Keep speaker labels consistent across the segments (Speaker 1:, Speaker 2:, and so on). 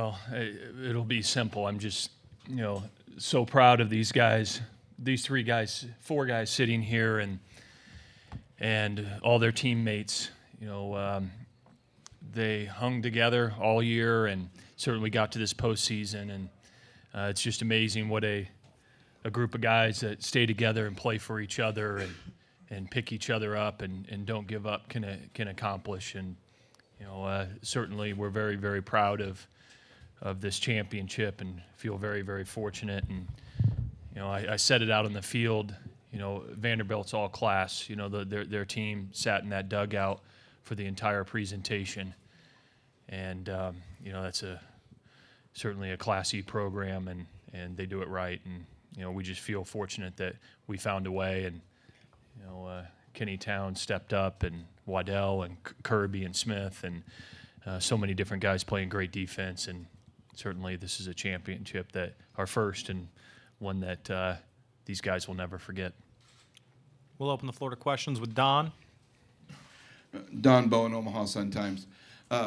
Speaker 1: Well, it'll be simple. I'm just, so proud of these guys, these four guys sitting here, and all their teammates. They hung together all year and certainly got to this postseason. And it's just amazing what a group of guys that stay together and play for each other and pick each other up and don't give up can accomplish. And certainly we're very, very proud of this championship and feel very, very fortunate. And I said it out on the field. Vanderbilt's all class. Their team sat in that dugout for the entire presentation, and that's certainly a classy program, and they do it right. And we just feel fortunate that we found a way, and Kenny Town stepped up, and Waddell and Kirby and Smith, and so many different guys playing great defense. And certainly this is a championship that our first, and one that these guys will never forget.
Speaker 2: We'll open the floor to questions with Don.
Speaker 3: Don Bowen, Omaha Sun-Times.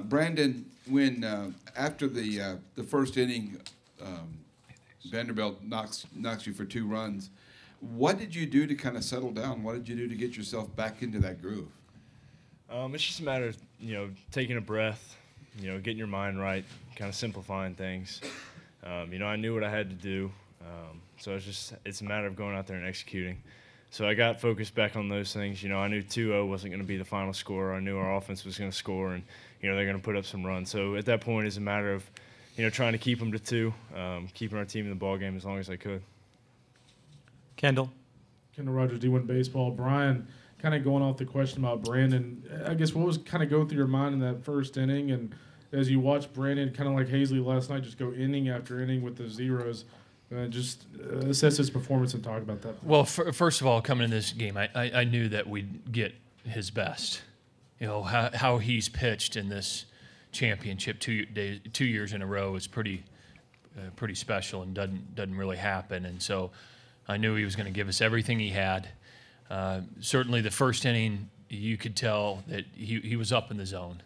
Speaker 3: Brandon, when after the first inning, Vanderbilt knocks you for 2 runs, what did you do to kind of settle down? What did you do to get yourself back into that groove?
Speaker 4: It's just a matter of, taking a breath, getting your mind right, kind of simplifying things. I knew what I had to do, so it's a matter of going out there and executing. So I got focused back on those things. I knew 2-0 wasn't going to be the final score. I knew our offense was going to score, and they're going to put up some runs. So at that point, it's a matter of trying to keep them to 2, keeping our team in the ballgame as long as I could.
Speaker 2: Kendall
Speaker 5: Rogers, D1 Baseball. Brian, kind of going off the question about Brandon, I guess what was kind of going through your mind in that first inning, and as you watched Brandon, kind of like Hazley last night, just go inning after inning with the zeros, just assess his performance and talk about that.
Speaker 1: Well, first of all, coming in this game, I knew that we'd get his best. How he's pitched in this championship 2 years in a row is pretty special and doesn't really happen. And so I knew he was going to give us everything he had. Certainly the first inning, you could tell that he was up in the zone,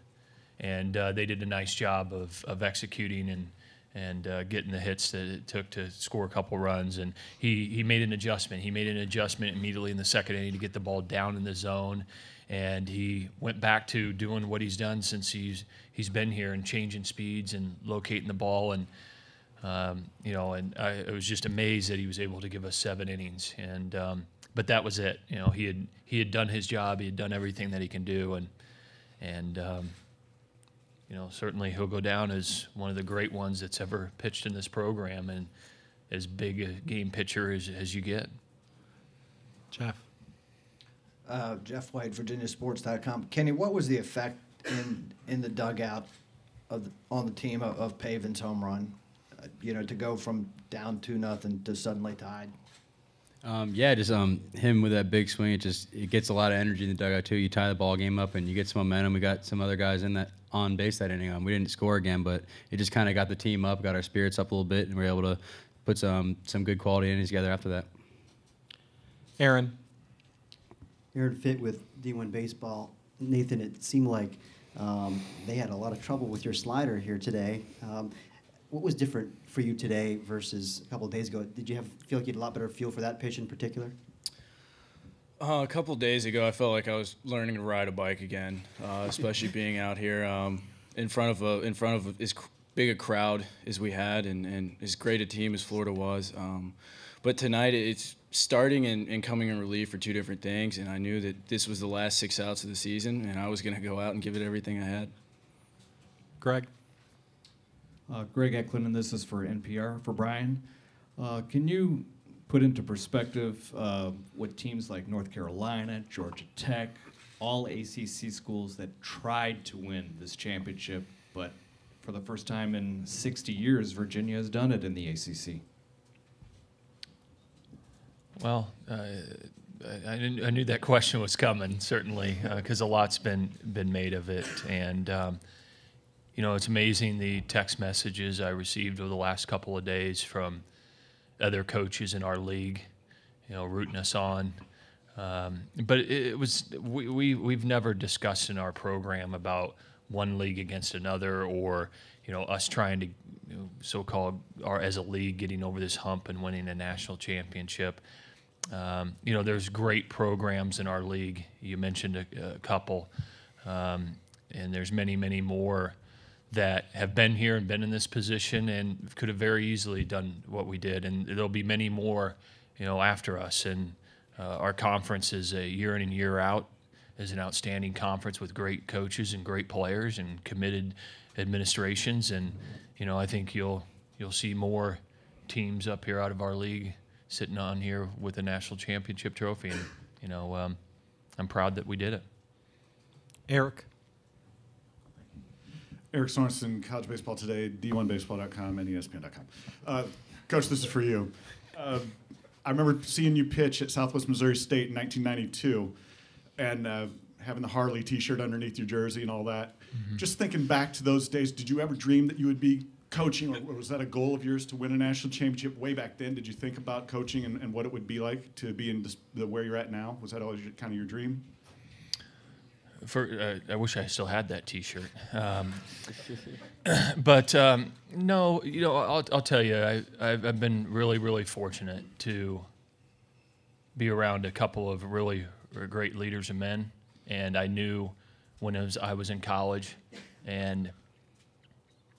Speaker 1: and they did a nice job of executing and getting the hits that it took to score a couple runs. And he made an adjustment. He made an adjustment immediately in the second inning to get the ball down in the zone, and he went back to doing what he's done since he's been here, and changing speeds and locating the ball. And I was just amazed that he was able to give us 7 innings. And but that was it. He had done his job. He had done everything that he can do, and certainly he'll go down as one of the great ones that's ever pitched in this program, and as big a game pitcher as you get.
Speaker 2: Jeff.
Speaker 6: Jeff White, VirginiaSports.com. Kenny, what was the effect in the dugout on the team of Pavin's home run? To go from down 2-0 to suddenly tied.
Speaker 7: Just him with that big swing. It gets a lot of energy in the dugout too. You tie the ball game up and you get some momentum. We got some other guys on base that inning. We didn't score again, but it just kind of got the team up, got our spirits up a little bit, and we were able to put some good quality innings together after that.
Speaker 2: Aaron
Speaker 8: Fit with D1 Baseball. Nathan, it seemed like they had a lot of trouble with your slider here today. What was different for you today versus a couple of days ago? Did you feel like you had a lot better feel for that pitch in particular?
Speaker 4: A couple of days ago, I felt like I was learning to ride a bike again, especially being out here in front of as big a crowd as we had, and as great a team as Florida was. But tonight, it's starting and coming in relief for 2 different things, and I knew that this was the last 6 outs of the season, and I was going to go out and give it everything I had.
Speaker 2: Greg.
Speaker 9: Greg Eklund, and this is for NPR, for Brian. Can you put into perspective what teams like North Carolina, Georgia Tech, all ACC schools that tried to win this championship, but for the first time in 60 years, Virginia has done it in the ACC?
Speaker 1: Well, I knew that question was coming, certainly, because a lot's been made of it. And it's amazing the text messages I received over the last couple of days from other coaches in our league, rooting us on. But it was we've never discussed in our program about one league against another, or us trying to so-called as a league getting over this hump and winning a national championship. There's great programs in our league. You mentioned a couple, and there's many, many more that have been here and been in this position and could have very easily done what we did. And there'll be many more, after us. And our conference is a year in and year out is an outstanding conference with great coaches and great players and committed administrations. And, I think you'll see more teams up here out of our league sitting on here with a national championship trophy. And, I'm proud that we did it.
Speaker 2: Eric.
Speaker 10: Eric Sorensen, College Baseball Today, D1Baseball.com, and ESPN.com. Coach, this is for you. I remember seeing you pitch at Southwest Missouri State in 1992 and having the Harley T-shirt underneath your jersey and all that. Mm-hmm. Just thinking back to those days, did you ever dream that you would be coaching, or was that a goal of yours to win a national championship way back then? Did you think about coaching and what it would be like to be in where you're at now? Was that always kind of your dream?
Speaker 1: I wish I still had that T-shirt, but no. I'll tell you, I've been really, really fortunate to be around a couple of really great leaders and men, and I knew when I was in college, and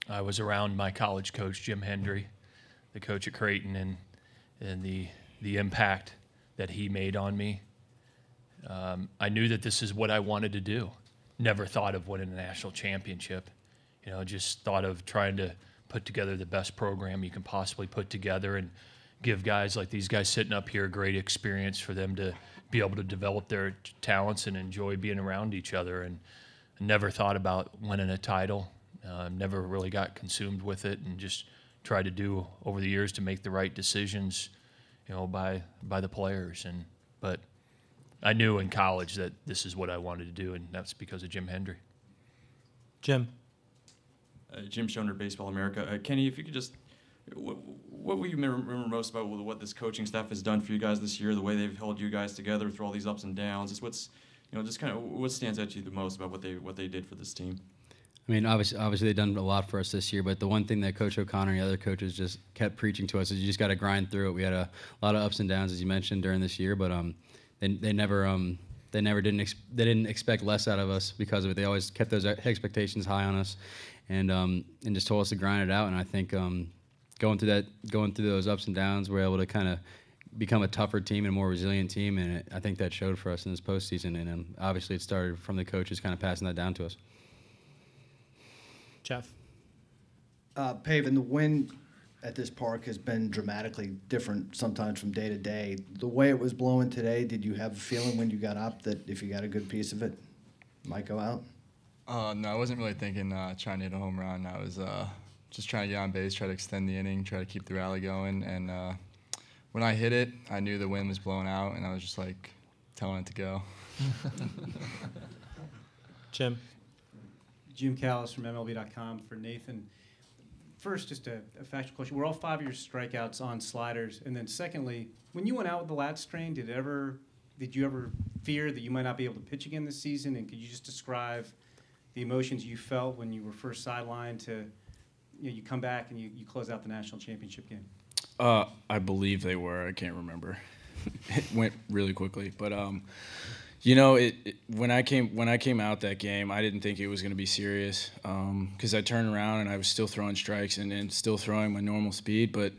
Speaker 1: I was around my college coach Jim Hendry, the coach at Creighton, and the impact that he made on me. I knew that this is what I wanted to do. Never thought of winning a national championship. Just thought of trying to put together the best program you can possibly put together and give guys like these guys sitting up here a great experience for them to be able to develop their talents and enjoy being around each other. And I never thought about winning a title. Never really got consumed with it, and just tried to do over the years to make the right decisions, by the players. But I knew in college that this is what I wanted to do, and that's because of Jim Hendry.
Speaker 2: Jim.
Speaker 11: Jim Schoner, Baseball America. Kenny, if you could just, what will you remember most about what this coaching staff has done for you guys this year, the way they've held you guys together through all these ups and downs? Just what stands out to you the most about what they did for this team?
Speaker 7: I mean, obviously they've done a lot for us this year, but the one thing that Coach O'Connor and the other coaches just kept preaching to us is you just got to grind through it. We had a lot of ups and downs, as you mentioned, during this year, but they didn't expect less out of us because of it. They always kept those expectations high on us, and just told us to grind it out. And I think going through those ups and downs, we're able to kind of become a tougher team and a more resilient team, and I think that showed for us in this postseason. And obviously, it started from the coaches kind of passing that down to us.
Speaker 2: Jeff.
Speaker 6: Pavin, the wind at this park has been dramatically different sometimes from day to day. The way it was blowing today, did you have a feeling when you got up that if you got a good piece of it, it might go out?
Speaker 4: No, I wasn't really thinking trying to hit a home run. I was just trying to get on base, try to extend the inning, try to keep the rally going. And when I hit it, I knew the wind was blowing out, and I was just like telling it to go.
Speaker 2: Jim.
Speaker 12: Jim Callis from MLB.com for Nathan. First, just a factual question. Were all 5 of your strikeouts on sliders? And then secondly, when you went out with the lat strain, did you ever fear that you might not be able to pitch again this season? And could you just describe the emotions you felt when you were first sidelined to, you come back and you close out the national championship game?
Speaker 13: I believe they were. I can't remember. It went really quickly, but when I came out that game, I didn't think it was going to be serious because I turned around and I was still throwing strikes and still throwing my normal speed. But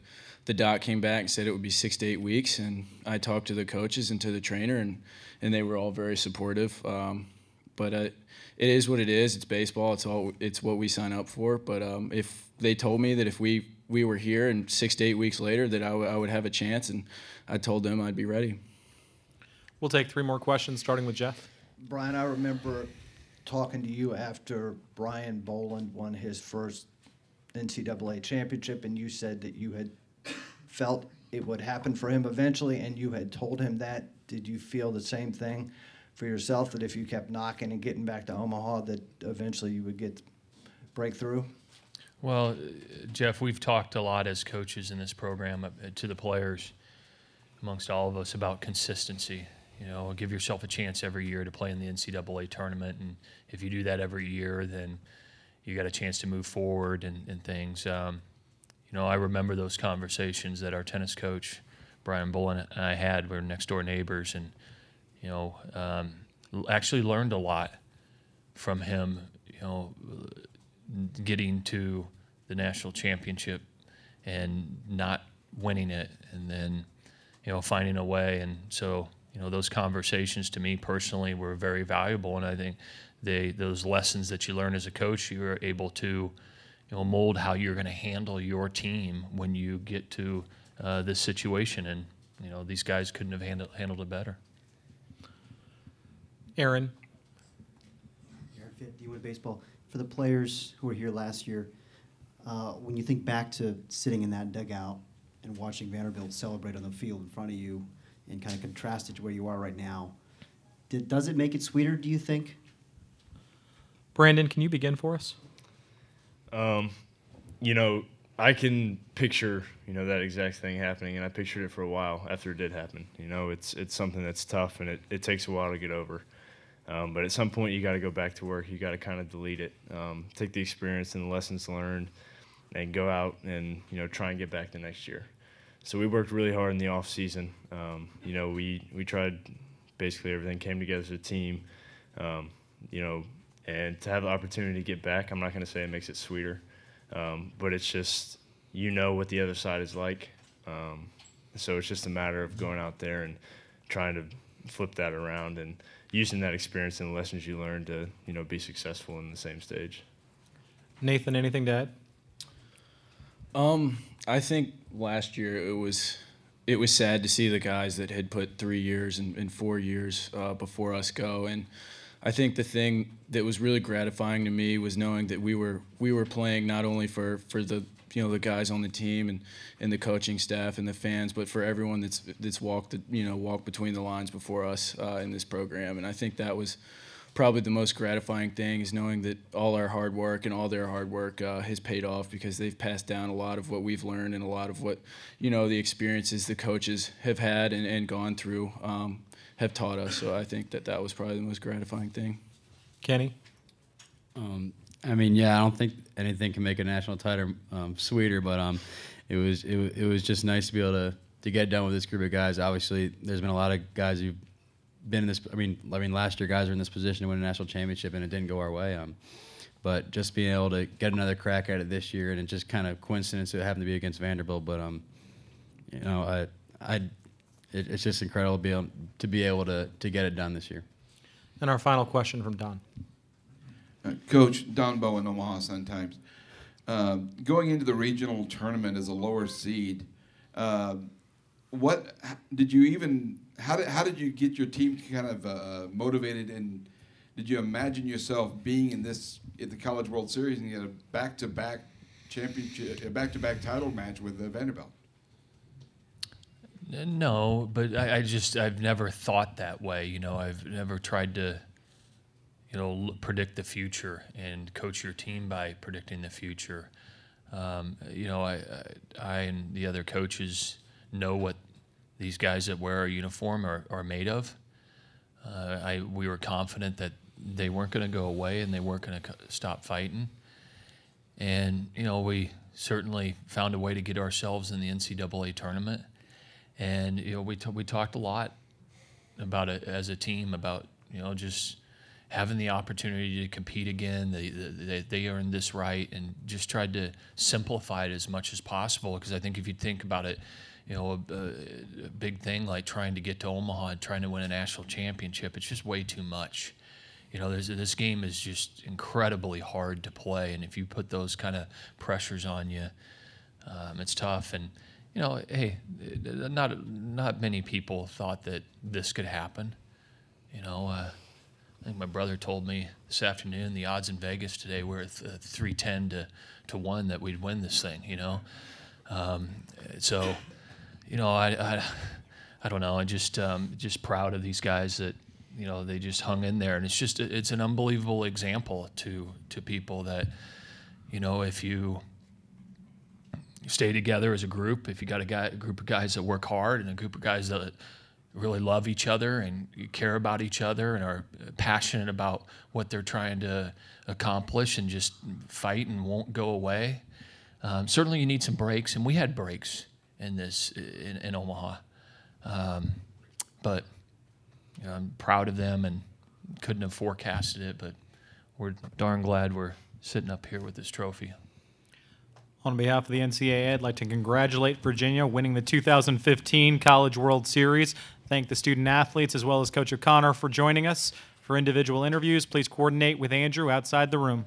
Speaker 13: the doc came back and said it would be 6 to 8 weeks, and I talked to the coaches and to the trainer, and they were all very supportive. But it is what it is. It's baseball. It's what we sign up for. But if they told me that if we were here and 6 to 8 weeks later that I would have a chance, and I told them I'd be ready.
Speaker 2: We'll take 3 more questions, starting with Jeff.
Speaker 6: Brian, I remember talking to you after Brian Boland won his first NCAA championship, and you said that you had felt it would happen for him eventually, and you had told him that. Did you feel the same thing for yourself, that if you kept knocking and getting back to Omaha, that eventually you would break through?
Speaker 1: Well, Jeff, we've talked a lot as coaches in this program to the players, amongst all of us, about consistency. give yourself a chance every year to play in the NCAA tournament. And if you do that every year, then you got a chance to move forward and things. I remember those conversations that our tennis coach, Brian Bullen, and I had. We were next door neighbors, and, actually learned a lot from him, getting to the national championship and not winning it, and then, finding a way. And so, those conversations to me personally were very valuable, and I think those lessons that you learn as a coach, you are able to mold how you're going to handle your team when you get to this situation. And these guys couldn't have handled it better.
Speaker 2: Aaron.
Speaker 8: Aaron Fitt, D1 Baseball. For the players who were here last year, when you think back to sitting in that dugout and watching Vanderbilt celebrate on the field in front of you and kind of contrast it to where you are right now, does it make it sweeter, do you think?
Speaker 2: Brandon, can you begin for us?
Speaker 4: I can picture, that exact thing happening, and I pictured it for a while after it did happen. It's something that's tough, and it takes a while to get over. But at some point, you got to go back to work. You got to kind of delete it, take the experience and the lessons learned, and go out and try and get back to next year. So we worked really hard in the off season. We tried basically everything, came together as a team. And to have the opportunity to get back, I'm not going to say it makes it sweeter, but it's just what the other side is like. So it's just a matter of going out there and trying to flip that around and using that experience and the lessons you learned to be successful in the same stage.
Speaker 2: Nathan, anything to add?
Speaker 13: I think last year it was sad to see the guys that had put 3 years and 4 years before us go. And I think the thing that was really gratifying to me was knowing that we were playing not only for the the guys on the team and the coaching staff and the fans, but for everyone that's walked between the lines before us in this program. And I think that was probably the most gratifying thing, is knowing that all our hard work and all their hard work has paid off, because they've passed down a lot of what we've learned and a lot of what the experiences the coaches have had and gone through have taught us. So I think that was probably the most gratifying thing.
Speaker 2: Kenny?
Speaker 7: I don't think anything can make a national title sweeter, but it was just nice to be able to get done with this group of guys. Obviously, there's been a lot of guys who've been in this. Last year, guys were in this position to win a national championship, and it didn't go our way. But just being able to get another crack at it this year, and it just kind of coincidence it happened to be against Vanderbilt. But it's just incredible to be able to get it done this year.
Speaker 2: And our final question from Don.
Speaker 3: Coach, Don Bowen, Omaha Sun-Times. Going into the regional tournament as a lower seed, how did you get your team kind of motivated, and did you imagine yourself being at the College World Series and get a back-to-back championship, a back-to-back title match with Vanderbilt?
Speaker 1: No, but I've never thought that way. I've never tried to predict the future and coach your team by predicting the future. I and the other coaches know what these guys that wear our uniform are made of. We were confident that they weren't going to go away and they weren't going to stop fighting. And, we certainly found a way to get ourselves in the NCAA tournament. And, we talked a lot about it as a team, about, just having the opportunity to compete again. They earned this right, and just tried to simplify it as much as possible. Because I think if you think about it, a big thing like trying to get to Omaha and trying to win a national championship, it's just way too much. This game is just incredibly hard to play, and if you put those kind of pressures on you, it's tough. And hey, not many people thought that this could happen. I think my brother told me this afternoon the odds in Vegas today were at 310 to 1 that we'd win this thing. So, I don't know. I'm just proud of these guys that they just hung in there, and it's an unbelievable example to people that if you stay together as a group, if you got a group of guys that work hard and a group of guys that really love each other and care about each other and are passionate about what they're trying to accomplish and just fight and won't go away. Certainly you need some breaks, and we had breaks in Omaha. But I'm proud of them and couldn't have forecasted it, but we're darn glad we're sitting up here with this trophy.
Speaker 2: On behalf of the NCAA, I'd like to congratulate Virginia winning the 2015 College World Series. Thank the student athletes as well as Coach O'Connor for joining us. For individual interviews, please coordinate with Andrew outside the room.